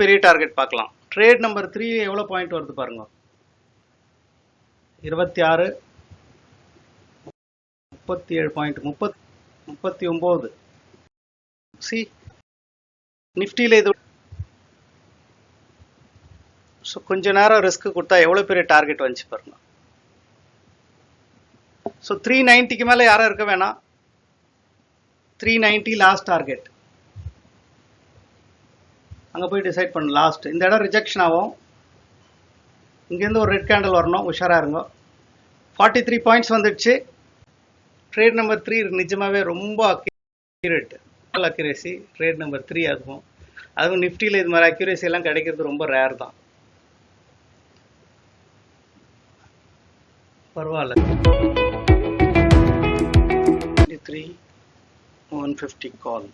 பெரிய டார்கெட் பார்க்கலாம். Trade number 3 எவ்வளோ பாயிண்ட் வருது பாருங்க. 26, 37 பாயிண்ட், 39. சி நிஃப்டியில் இது. ஸோ கொஞ்ச நேரம் ரிஸ்க் கொடுத்தா எவ்வளோ பெரிய டார்கெட் வந்துச்சு பாருங்க. ஸோ 390க்கு மேலே யாரும் இருக்க வேணாம். 390 லாஸ்ட் டார்கெட். அங்கே போய் டிசைட் பண்ண லாஸ்ட். இந்த இடம் ரிஜெக்ஷன் ஆகும். இங்கேருந்து ஒரு ரெட் கேண்டில் வரணும், உஷாராக இருங்க. 43 பாயிண்ட்ஸ் வந்துடுச்சு. ட்ரேட் நம்பர் 3 நிஜமாவே ரொம்ப அக்யூரேட், அக்யூரேசி. ட்ரேட் நம்பர் 3 ஆகும். அதுவும் நிஃப்டியில் இது மாதிரி அக்யூரேசி எல்லாம் கிடைக்கிறது ரொம்ப ரேர் தான். பரவாயில்ல. 23 150 கால்.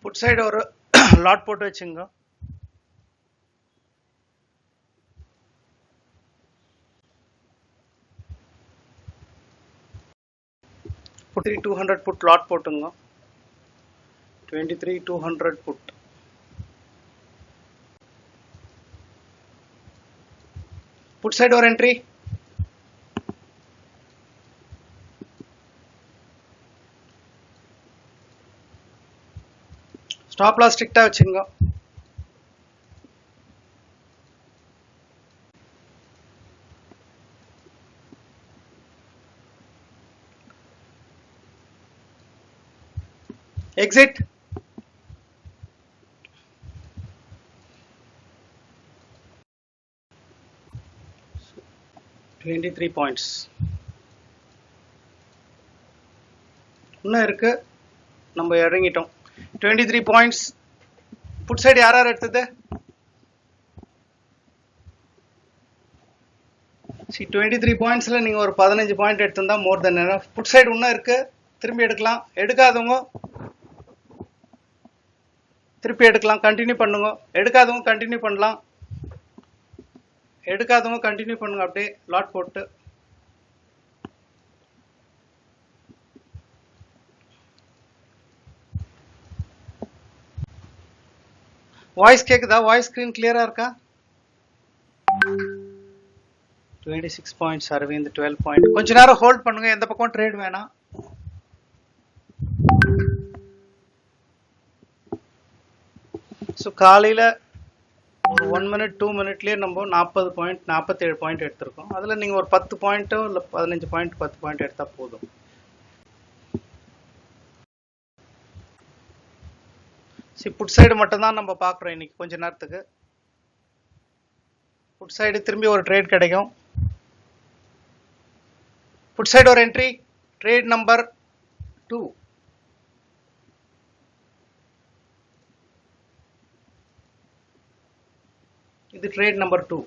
புட் சைடு ஒரு லாட் போட்டு வச்சுங்க. புட் 200 புட் லாட் போட்டுங்க. 23 200 புட். புட் சைடு ஒரு என்ட்ரி. ஸ்டாப் லாஸ் ஸ்ட்ரிக்டா வச்சுங்க. எக்ஸிட். $23 பாயிண்ட்ஸ் இன்னும் இருக்கு. நம்ம இறங்கிட்டோம். 23 பாயிண்ட்ஸ். புட் சைடு யார் யார் எடுத்தது? 23 பாயிண்ட்ஸ்ல நீங்க ஒரு 15 பாயிண்ட் எடுத்திருந்தா மோர் தென் எனஃப். புட் சைடு இன்னும் இருக்கு, திரும்பி எடுக்கலாம். எடுக்காதவங்க திருப்பி எடுக்கலாம், கண்டினியூ பண்ணுங்க. எடுக்காதவங்க கண்டினியூ பண்ணலாம். எடுக்காதவங்க கண்டினியூ பண்ணுங்க அப்படியே லாட் போட்டு. வாய்ஸ் கேக்குதா? வாய்ஸ் ஸ்கிரீன் கிளியரா இருக்கா? 26 பாயிண்ட்ஸ். அரவிந்த் 12 பாயிண்ட். கொஞ்ச நேரம் ஹோல்ட் பண்ணுங்க, எந்த பக்கம் ட்ரேட் வேணாம். ஸோ காலையில் ஒரு 1 மினிட் 2 மினிட்லேயே நம்ம 40 பாயிண்ட் 47 பாயிண்ட் எடுத்திருக்கோம். அதில் நீங்கள் ஒரு 10 பாயிண்ட்டோ இல்லை 15 பாயிண்ட் 10 பாயிண்ட் எடுத்தால் போதும். புட் சைடு மட்டும்தான் நம்ம பார்க்குறோம் இன்னைக்கு கொஞ்ச நேரத்துக்கு. புட் சைடு திரும்பி ஒரு ட்ரேட் கிடைக்கும். புட் சைடு ஒரு என்ட்ரி. Trade number 2. இது ட்ரேட் நம்பர் 2.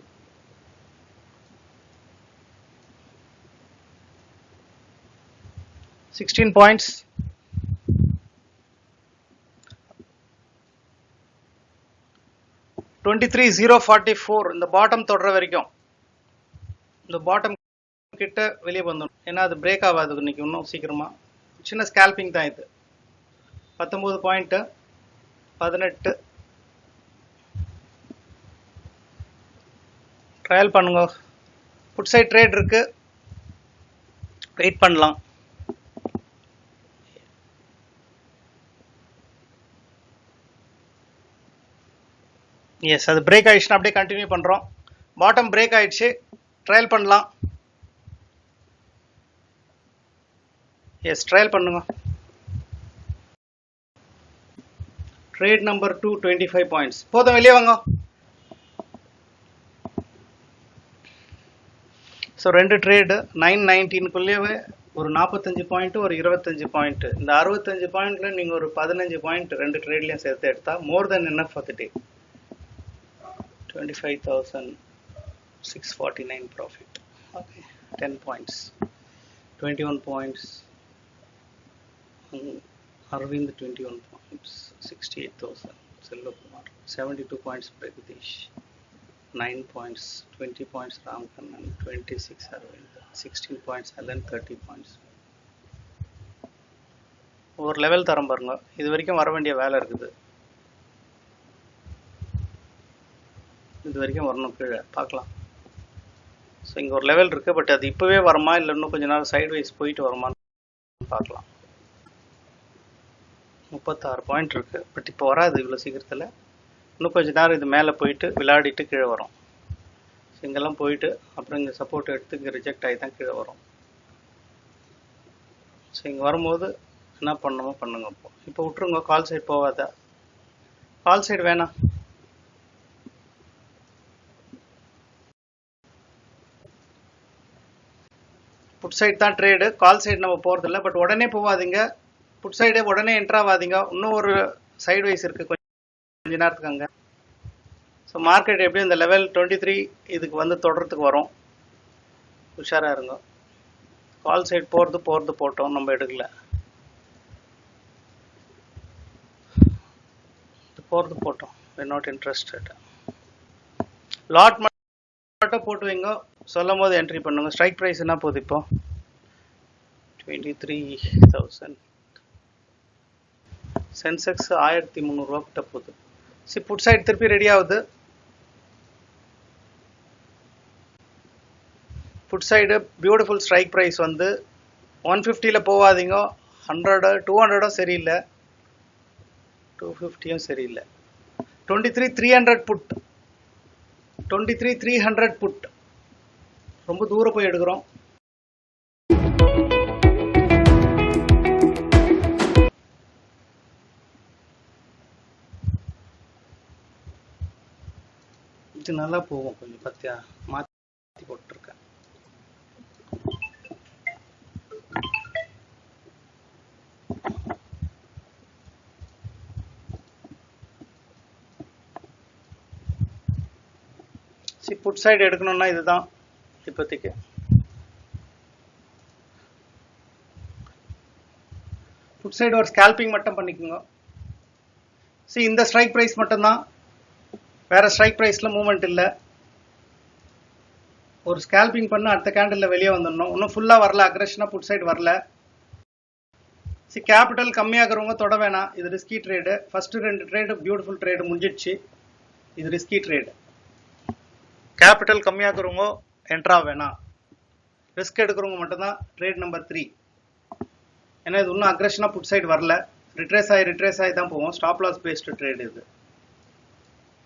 16 பாயிண்ட்ஸ். $23,044. இந்த பாட்டம் தொடர வரைக்கும், இந்த பாட்டம் கிட்ட வெளியே வந்துடும். ஏன்னா அது பிரேக் ஆகாது இன்னைக்கு இன்னும் சீக்கிரமா. சின்ன ஸ்கேல்பிங் தான் இது. 19 பாயிண்ட் 18. ட்ரையல் பண்ணுங்க. புட் சைட் ட்ரேட் இருக்கு, வெயிட் பண்ணலாம். எஸ், அது பிரேக் ஆயிடுச்சுன்னா அப்படியே கண்டினியூ பண்றோம். பாட்டம் பிரேக் ஆயிடுச்சு, ட்ரையல் பண்ணலாம். எஸ், ட்ரையல் பண்ணுங்க. Trade number 2 25 points. போதும், வெளியே வாங்க. ஸோ 2 ட்ரேடு 919க்குள்ளேயே ஒரு 45 பாயிண்ட், ஒரு 25 பாயிண்ட். இந்த 65 பாயிண்ட்ல நீங்கள் ஒரு 15 பாயிண்ட் 2 ட்ரேட்லையும் சேர்த்து எடுத்தால் மோர் தென் என்ன for the day. 25,649 profit. Okay, 10 points, 21 points. Arvind 21 points, 68,000. Selvakumar 72 points. Pragadish 9 points, 20 points. Ramkannan 26. Arvind 16 points. Alan 30 points. ஒரு லெவல் தரம் பாருங்க. இது வரைக்கும் வர வேண்டிய வேலை இருக்குது. இது வரைக்கும் வரணும், கீழே பார்க்கலாம். ஸோ இங்கே ஒரு லெவல் இருக்குது, பட் அது இப்போவே வருமா இல்லை இன்னும் கொஞ்சம் நேரம் சைட் வைஸ் போயிட்டு வருமானு பார்க்கலாம். 36 பாயிண்ட் இருக்குது, பட் இப்போ வராது இவ்வளோ சீக்கிரத்தில். இன்னும் கொஞ்சம் நேரம் இது மேலே போயிட்டு விளையாடிட்டு கீழே வரும். ஸோ இங்கெல்லாம் போயிட்டு அப்புறம் இங்கே சப்போர்ட் எடுத்து இங்கே ரிஜெக்ட் ஆகி தான் கீழே வரும். ஸோ இங்கே வரும்போது என்ன பண்ணணுமோ பண்ணுங்க. இப்போ விட்டுருங்க, கால் சைடு போகாத. கால் சைடு வேணாம். புட் சைடு தான் ட்ரேடு, கால் சைடு நம்ம போகிறதில்ல. பட் உடனே போகாதீங்க, புட் சைடே உடனே என்ட்ராவாதீங்க. இன்னும் ஒரு சைடு வைஸ் இருக்குது கொஞ்ச நேரத்துக்கு அங்கே. ஸோ மார்க்கெட் எப்படியும் இந்த லெவல் 23 இதுக்கு வந்து தொடர்றதுக்கு வரும். உஷாராக இருங்க. கால் சைடு போகிறது போட்டோம், நம்ம எடுக்கல. போகிறது போட்டோம், we're not interested. லாட் மட்டும் போட்டு வைங்க, சொல்லும் போது என்ட்ரி பண்ணுங்க. ஸ்ட்ரைக் ப்ரைஸ் என்ன போகுது இப்போ? 23,000. சென்செக்ஸ் 1300 ரூபா கிட்ட போகுது. சரி, புட் சைடு திருப்பி ரெடி ஆகுது. Put side beautiful strike price வந்து 150ல போகாதீங்க. 100 200 சரியில்லை, 250 சரியில்லை. 23,300 புட், 23,300 புட். ரொம்ப தூரம் போய் எடுக்கிறோம். இது நல்லா போகும் கொஞ்சம். பத்தியா மாற்றி போட்டிருக்கேன். சரி, புட் சைடு எடுக்கணும்னா இதுதான் இப்போதைக்கு. புட் சைடு ஒரு ஸ்கேல்பிங் மட்டும் பண்ணிக்கோங்க. சரி, இந்த ஸ்ட்ரைக் ப்ரைஸ் மட்டும்தான், வேற ஸ்ட்ரைக் ப்ரைஸ்ல மூவ்மெண்ட் இல்லை. ஒரு ஸ்கேல்பிங் பண்ண அடுத்த கேண்டில் வெளியே வந்துடணும். இன்னும் ஃபுல்லாக வரல, அக்ரெஷனாக புட் சைடு வரல. சரி, கேபிட்டல் கம்மியாகிறவங்க தொட வேணாம், இது risky trade. First 2 trade beautiful trade முடிஞ்சிடுச்சு, இது ரிஸ்கி ட்ரேடு. கேபிட்டல் கம்மியாகிறவங்க என்ட்ரா வேணாம், ரிஸ்க் எடுக்கிறவங்க மட்டும்தான் ட்ரேட் நம்பர் 3. ஏன்னா இது இன்னும் அக்ரெஷனாக புட் சைடு வரல, ரிட்ரேஸ் ஆகி தான் போவோம். ஸ்டாப் லாஸ் பேஸ்டு ட்ரேடு இது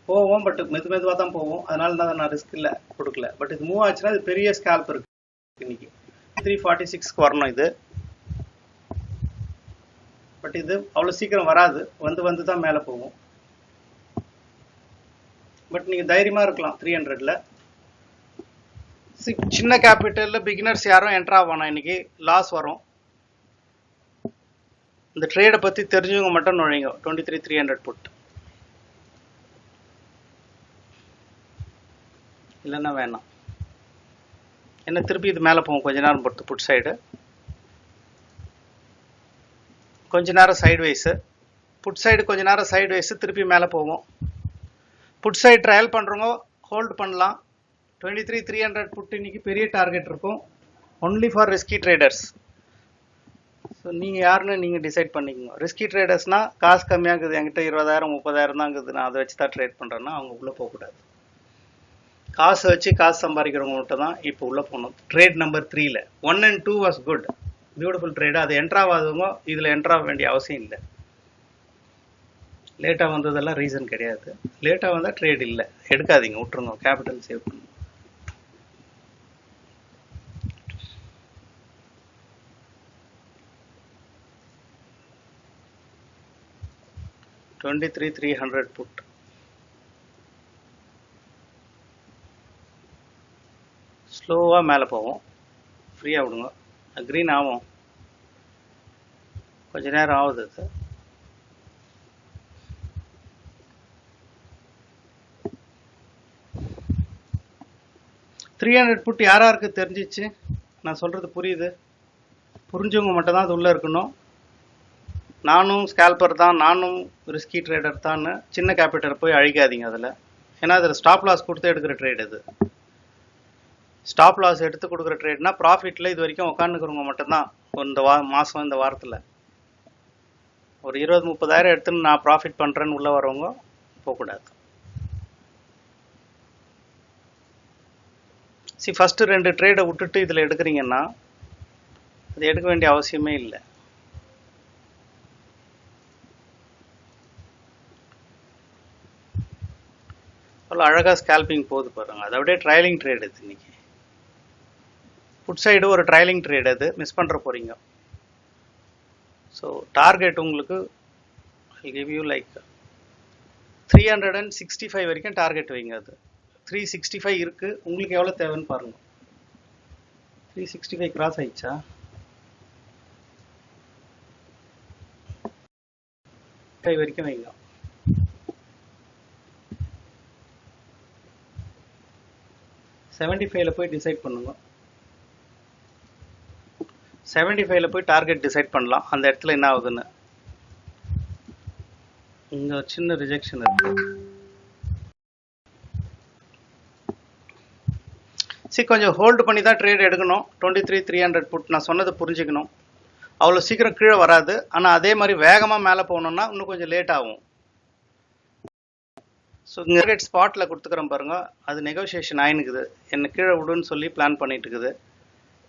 போவோம், பட் மெதுவாக தான் போவோம். அதனால தான் நான் ரிஸ்க் இல்லை கொடுக்கல. பட் இது மூவ் ஆச்சுன்னா இது பெரிய ஸ்கேல்ப் இருக்கு. இன்னைக்கு 346க்கு வரணும் இது, பட் இது அவ்வளோ சீக்கிரம் வராது, வந்து தான் மேலே போகும். பட் நீங்கள் தைரியமாக இருக்கலாம் 300ல. சின்ன கேபிட்டலில் பிகினர்ஸ் யாரும் என்ட்ரா ஆகணும், இன்னைக்கு லாஸ் வரும். இந்த ட்ரேடை பற்றி தெரிஞ்சவங்க மட்டும் நுழைங்க. 23,300 புட், இல்லைன்னா வேணாம். என்ன திருப்பி இது மேலே போகும் கொஞ்ச நேரம் பொறுத்து. புட் சைடு கொஞ்ச நேரம் சைடு வைஸு, புட் சைடு கொஞ்ச நேரம் சைடு வைஸு, திருப்பி மேலே போகும். புட் சைடு ட்ரையல் பண்ணுறவங்க ஹோல்டு பண்ணலாம். 23,300 புட் இன்னைக்கு பெரிய டார்கெட் இருக்கும், only for risky traders. So நீங்கள் யாருன்னு நீங்கள் டிசைட் பண்ணிக்கோங்க. ரிஸ்கி ட்ரேடர்ஸ்னால் காசு கம்மியாக இருக்குது, என்கிட்ட 20,000 30,000 தான் இருக்குது, நான் அதை வச்சு தான் ட்ரேட் பண்ணுறேன்னா அவங்க உள்ளே போகக்கூடாது. காசு வச்சு காசு சம்பாதிக்கிறவங்க மட்டும் தான் இப்போ உள்ளே போகணும். ட்ரேட் நம்பர் 3ல 1 and 2 was good, beautiful trade. அது என்ட்ராவாதவங்க இதில் என்ட்ராக வேண்டிய அவசியம் இல்லை. லேட்டாக வந்ததெல்லாம் ரீசன் கிடையாது. லேட்டாக வந்தால் ட்ரேட் இல்லை, எடுக்காதீங்க, விட்டுருங்க, கேபிட்டல் சேவ் பண்ணுங்க. 23,300 புட். ஸ்லோவாக மேலே போவோம், ஃப்ரீயாக விடுங்க. க்ரீன் ஆகும், கொஞ்ச நேரம் ஆகுது. அது 300 புட் யாராருக்கு தெரிஞ்சிச்சு? நான் சொல்கிறது புரியுது? புரிஞ்சவங்க மட்டும் தான் அது உள்ளே இருக்கணும். நானும் ஸ்கேல்பர் தான், நானும் ரிஸ்கி ட்ரேடர் தான். சின்ன கேபிட்டல் போய் அழிக்காதீங்க அதில். ஏன்னா அதில் ஸ்டாப் லாஸ் கொடுத்து எடுக்கிற ட்ரேட் அது. ஸ்டாப் லாஸ் எடுத்து கொடுக்குற ட்ரேட்னா ப்ராஃபிட்டில் இது வரைக்கும் உட்காந்துக்கிறவங்க மட்டும்தான். இந்த மாதம் இந்த வாரத்தில் ஒரு 20-30,000 எடுத்துன்னு நான் ப்ராஃபிட் பண்ணுறேன்னு உள்ளே வரவங்க போகக்கூடாது. ஃபஸ்ட்டு 2 ட்ரேடை விட்டுட்டு இதில் எடுக்கிறீங்கன்னா அது எடுக்க வேண்டிய அவசியமே இல்லை. அவ்வளோ அழகாக ஸ்கேல்பிங் போகுது பாருங்க. அதை விட ட்ரையலிங் ட்ரேட் இது இன்னைக்கு. புட் சைடு ஒரு ட்ரையலிங் ட்ரேட், அது மிஸ் பண்ணுற போகிறீங்க. ஸோ டார்கெட் உங்களுக்கு கிவ் யூ லைக் 365 வரைக்கும் டார்கெட் வைங்க. அது 365 இருக்குது. உங்களுக்கு எவ்வளோ தேவைன்னு பாருங்கள். 365 கிராஸ் ஆயிடுச்சா? வரைக்கும் வைங்க. $75 போய் டிசைட் பண்ணுங்க. 75 போய் டார்கெட் டிசைட் பண்ணலாம். அந்த இடத்துல என்ன ஆகுதுன்னு இங்கே ஒரு சின்ன ரிஜெக்ஷன் இருக்கு. கொஞ்சம் ஹோல்டு பண்ணி தான் ட்ரேட் எடுக்கணும். 23,300 புட் நான் சொன்னதை புரிஞ்சுக்கணும். அவ்வளோ சீக்கிரம் கீழே வராது. ஆனால் அதே மாதிரி வேகமாக மேலே போகணுன்னா இன்னும் கொஞ்சம் லேட் ஆகும். ஸோ இங்கே ஸ்பாட்டில் கொடுத்துக்கிறோம் பாருங்கள், அது நெகோசியேஷன் ஆயினுக்குது. என்னை கீழே விடுன்னு சொல்லி பிளான் பண்ணிட்டு இருக்குது.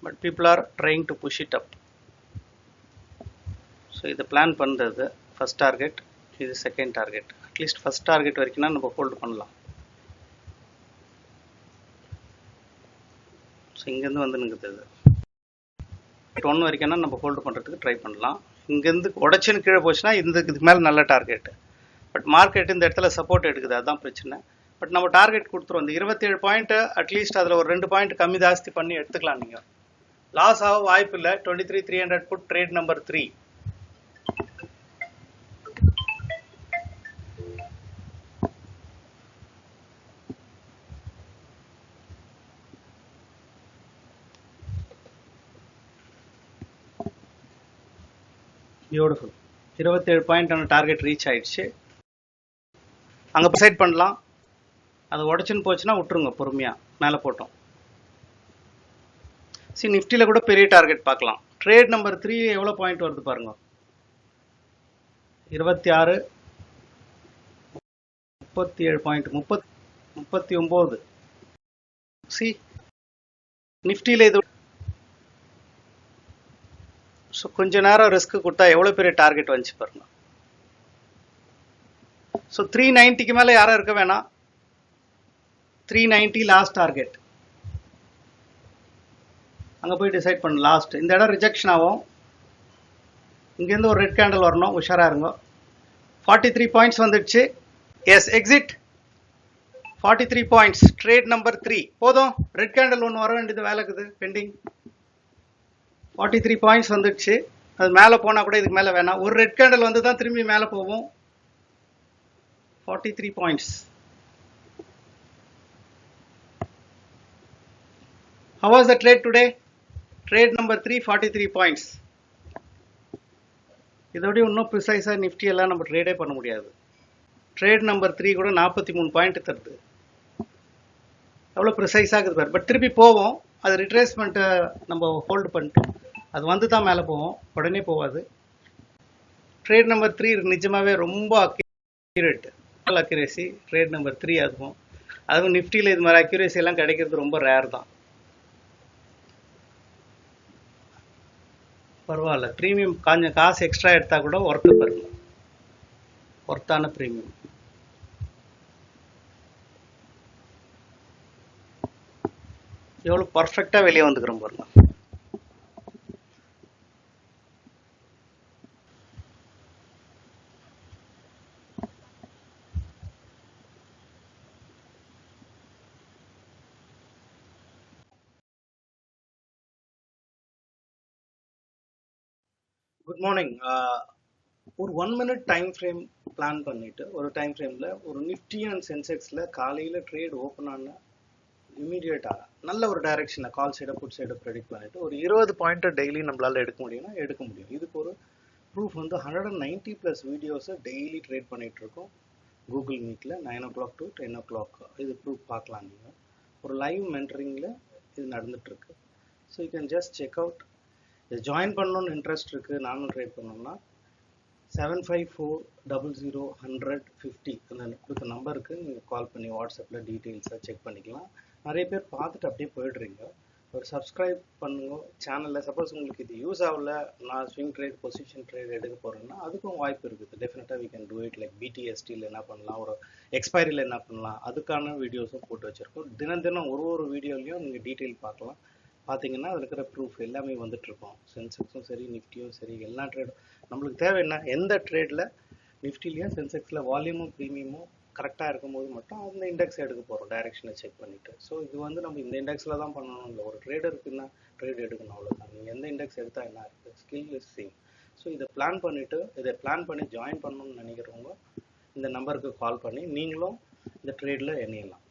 But people are trying to push it up. So இதை பிளான் பண்ணுறது ஃபஸ்ட் டார்கெட், இது second target. At least first target வரைக்கும்னா நம்ம ஹோல்டு பண்ணலாம். ஸோ இங்கேருந்து வந்து நிற்குது. இது 1 வரைக்கும்னா நம்ம ஹோல்டு பண்ணுறதுக்கு ட்ரை பண்ணலாம். இங்கேருந்து உடச்சின்னு கீழே போச்சுன்னா இதுக்கு மேலே நல்ல டார்கெட்டு. பட் மார்க்கெட் இந்த இடத்துல சப்போர்ட் எடுக்குது, அதுதான் பிரச்சனை. பட் நம்ம டார்கெட் கொடுத்துருவோம். இந்த 27 பாயிண்ட்டு அட்லீஸ்ட் அதில் ஒரு 2 பாயிண்ட் கம்மி ஜாஸ்தி பண்ணி எடுத்துக்கலாம். நீங்கள் லாஸ் ஆக வாய்ப்பு இல்லை. 23,300 புட் ட்ரேட் நம்பர் 3. பியூட்டிஃபுல். 27 பாயிண்டான டார்கெட் ரீச் ஆயிடுச்சு. அங்கே டிசைட் பண்ணலாம். அது உடச்சுன்னு போச்சுன்னா விட்டுருங்க, பொறுமையாக மேலே போட்டோம். நிஃப்டியில் கூட பெரிய டார்கெட் பார்க்கலாம். ட்ரேட் நம்பர் 3 எவ்வளோ பாயிண்ட் வருது பாருங்க. 26, 37 பாயிண்ட், 39. நிஃப்டியில் இது. ஸோ கொஞ்ச நேரம் ரிஸ்க் கொடுத்தா எவ்வளோ பெரிய டார்கெட் வந்துச்சு பாருங்க. ஸோ 390க்கு மேலே யாரும் இருக்க வேணாம். 390 லாஸ்ட் டார்கெட். அங்கே போய் டிசைட் பண்ணு லாஸ்ட். இந்த இடம் ரிஜெக்ஷன் ஆகும். இங்கேருந்து ஒரு ரெட் கேண்டில் வரணும், உஷாராக இருங்க. 43 பாயிண்ட்ஸ் வந்துடுச்சு. Yes, exit. 43 points trade number 3 போதும். ரெட் கேண்டில் ஒன்று வர வேண்டியது வேலைக்குது, பெண்டிங். 43 பாயிண்ட்ஸ் வந்துடுச்சு. அது மேலே போனால் கூட இதுக்கு மேலே வேணாம். ஒரு ரெட் கேண்டில் வந்து தான் திரும்பி மேலே போவோம். 43 points. How was the trade today? Trade number 3, 43 points. இதோட இன்னும் ப்ரிசைஸாக நிஃப்டி எல்லாம் நம்ம ட்ரேடே பண்ண முடியாது. ட்ரேட் நம்பர் 3 கூட 43 பாயிண்ட் தருது. எவ்வளோ ப்ரிசைஸாக இருக்குது பாரு. பட் திருப்பி போவோம். அது ரிட்ரேஸ்மெண்ட்டை நம்ம ஹோல்டு பண்ணிட்டோம். அது வந்து தான் மேலே போவோம், உடனே போகாது. ட்ரேட் நம்பர் 3 நிஜமாகவே ரொம்ப அக்யூரேட், அக்யூரேசி. ட்ரேட் நம்பர் 3 அதுவும் நிஃப்டியில் இது மாதிரி அக்யூரேசி எல்லாம் கிடைக்கிறது ரொம்ப ரேர் தான். பரவாயில்ல, ப்ரீமியம் கொஞ்சம் காசு எக்ஸ்ட்ரா எடுத்தால் கூட ஒர்த்து பாருங்க, ஒர்த்தான ப்ரீமியம். எவ்வளோ பர்ஃபெக்டாக வெளியே வந்துக்கிறோம் பாருங்க. Good morning. ஒரு 1 minute டைம் ஃப்ரேம் பிளான் பண்ணிட்டு ஒரு டைம் ஃப்ரேமில் ஒரு நிஃப்டி அண்ட் சென்செக்ஸில் காலையில் ட்ரேட் ஓப்பன் ஆன இமீடியட்டாக நல்ல ஒரு டைரக்ஷனில் கால் சைடை புட் சைடை ப்ரெடிக்ட் பண்ணிட்டு ஒரு 20 பாயிண்ட்டை டெய்லி நம்மளால் எடுக்க முடியும்னா எடுக்க முடியும். இதுக்கு ஒரு ப்ரூஃப் வந்து 190+ வீடியோஸை டெய்லி ட்ரேட் பண்ணிட்டு இருக்கோம் கூகுள் மீட்டில் 9 o'clock to 10 o'clock. இது ப்ரூஃப் பார்க்கலாம். நீங்கள் ஒரு லைவ் மென்டரிங்கில் இது நடந்துகிட்ருக்கு. So you can just check out. இது ஜாயின் பண்ணணும்னு இன்ட்ரெஸ்ட் இருக்குது, நானும் ட்ரேட் பண்ணோம்னா 7540010050 அந்த கொடுத்த நம்பருக்கு நீங்கள் கால் பண்ணி வாட்ஸ்அப்பில் டீட்டெயில்ஸாக செக் பண்ணிக்கலாம். நிறைய பேர் பார்த்துட்டு அப்படியே போயிடுறீங்க. ஒரு சப்ஸ்கிரைப் பண்ணுங்க சேனலில். சப்போஸ் உங்களுக்கு இது யூஸ் ஆகல, நான் ஸ்விங் ட்ரேட் பொசிஷன் ட்ரேட் எடுக்க போகிறேன்னா அதுக்கும் வாய்ப்பு இருக்குது. டெஃபினட்டாக we can do it. Like பிடிஎஸ்டியில் என்ன பண்ணலாம், ஒரு எக்ஸ்பைரியில் என்ன பண்ணலாம், அதுக்கான வீடியோஸும் போட்டு வச்சுருக்கோம். தினம் தினம் ஒரு வீடியோலையும் நீங்கள் டீட்டெயில் பார்க்கலாம். பார்த்தீங்கன்னா அதில் இருக்கிற ப்ரூஃப் எல்லாமே வந்துட்டுருக்கோம். சென்செக்ஸும் சரி நிஃப்டியும் சரி எல்லா ட்ரேடும் நம்மளுக்கு தேவை என்ன, எந்த ட்ரேடில் நிஃப்டிலையும் சென்செக்ஸில் வால்யூமும் ப்ரீமியமும் கரெக்டாக இருக்கும்போது மட்டும் அந்த இண்டெக்ஸ் எடுக்க போகிறோம் டைரெக்ஷனை செக் பண்ணிவிட்டு. ஸோ இது வந்து நம்ம இந்த இண்டெக்ஸில் தான் பண்ணணும் இல்லை, ஒரு ட்ரேடருக்குன்னா ட்ரேட் எடுக்கணும், அவ்வளோதான். நீங்கள் எந்த இண்டெக்ஸ் எடுத்தால் என்ன இருக்குது, ஸ்கில் இஸ் சேம். ஸோ இதை பிளான் பண்ணி ஜாயின் பண்ணணும்னு நினைக்கிறவங்க இந்த நம்பருக்கு கால் பண்ணி நீங்களும் இந்த ட்ரேடில் இணையலாம்.